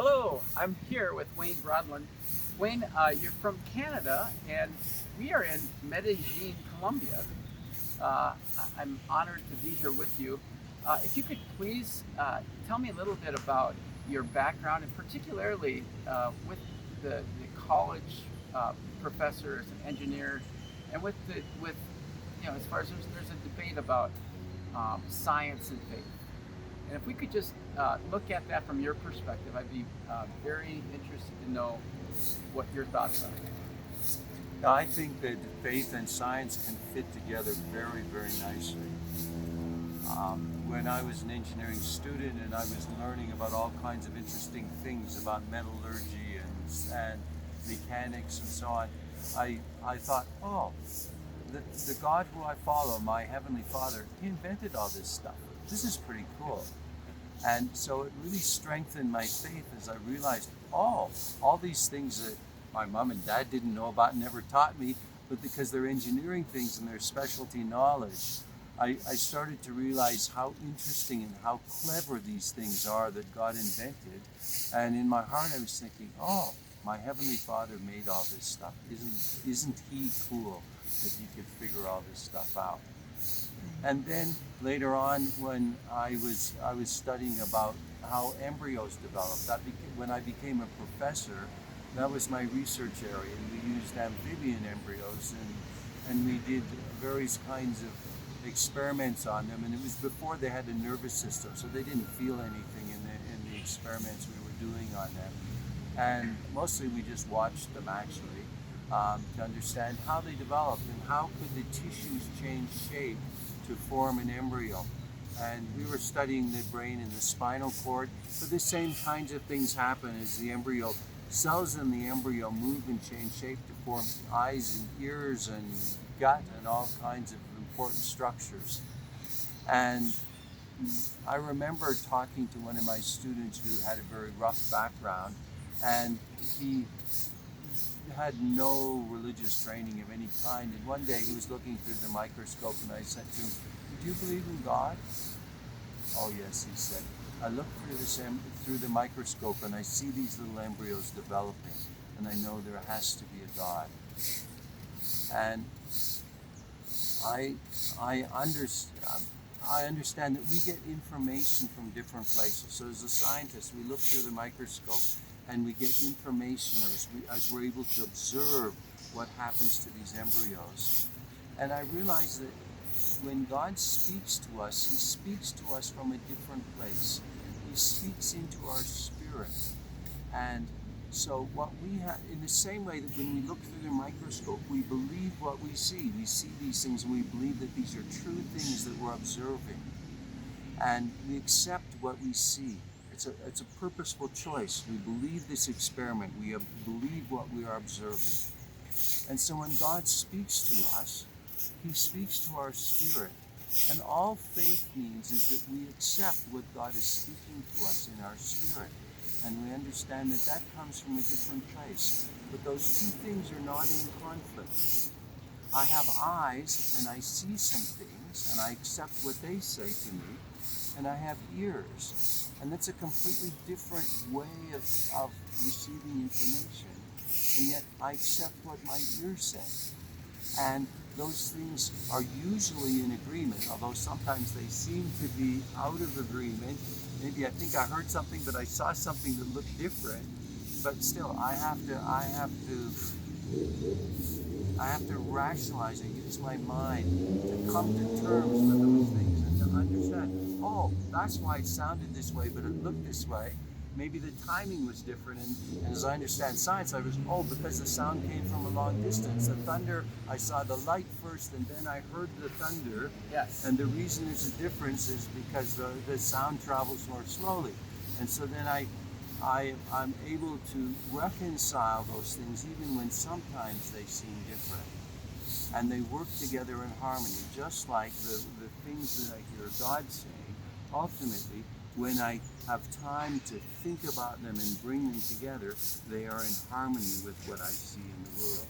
Hello, I'm here with Wayne Brodlin. Wayne, you're from Canada, and we are in Medellin, Colombia. I'm honored to be here with you. If you could please tell me a little bit about your background, and particularly with the college professor as an engineer, and with as far as there's a debate about science and faith. And if we could just look at that from your perspective, I'd be very interested to know what your thoughts are. Now, I think that faith and science can fit together very, very nicely. When I was an engineering student and I was learning about all kinds of interesting things about metallurgy and mechanics and so on, I thought, oh, the God who I follow, my Heavenly Father, He invented all this stuff. This is pretty cool. And so it really strengthened my faith as I realized, oh, all these things that my mom and dad didn't know about, never taught me, but because they're engineering things and they're specialty knowledge, I started to realize how interesting and how clever these things are that God invented. And in my heart, I was thinking, oh, my Heavenly Father made all this stuff. Isn't He cool that He could figure all this stuff out? And then later on, when I was studying about how embryos develop, when I became a professor, that was my research area. And we used amphibian embryos, and we did various kinds of experiments on them. And it was before they had a nervous system, so they didn't feel anything in the experiments we were doing on them. And mostly we just watched them actually to understand how they developed and how could the tissues change shape to form an embryo. And we were studying the brain and the spinal cord, but the same kinds of things happen as the embryo. Cells in the embryo move and change shape to form eyes and ears and gut and all kinds of important structures. And I remember talking to one of my students who had a very rough background, and he had no religious training of any kind. And one day he was looking through the microscope, and I said to him, "Do you believe in God?" "Oh yes," he said. "I look through the microscope and I see these little embryos developing, and I know there has to be a God." And I understand. I understand that we get information from different places. So as a scientist, we look through the microscope and we get information as we're able to observe what happens to these embryos. And I realize that when God speaks to us, He speaks to us from a different place. He speaks into our spirit. And so what we have, in the same way that when we look through the microscope, we believe what we see. We see these things and we believe that these are true things that we're observing. And we accept what we see. It's a purposeful choice. We believe this experiment. We believe what we are observing. And so when God speaks to us, He speaks to our spirit. And all faith means is that we accept what God is speaking to us in our spirit. And we understand that that comes from a different place. But those two things are not in conflict. I have eyes and I see some things and I accept what they say to me. And I have ears. And that's a completely different way of receiving information. And yet I accept what my ears say. And those things are usually in agreement, although sometimes they seem to be out of agreement. Maybe I think I heard something, but I saw something that looked different. But still, I have to rationalize and use my mind to come to terms with those things and to understand, oh, that's why it sounded this way, but it looked this way. Maybe the timing was different, and as I understand science, I was, oh, because the sound came from a long distance. The thunder, I saw the light first, and then I heard the thunder. Yes. And the reason there's a difference is because the sound travels more slowly. And so then I'm able to reconcile those things even when sometimes they seem different. And they work together in harmony, just like the things that I hear God saying. Ultimately, when I have time to think about them and bring them together, they are in harmony with what I see in the world.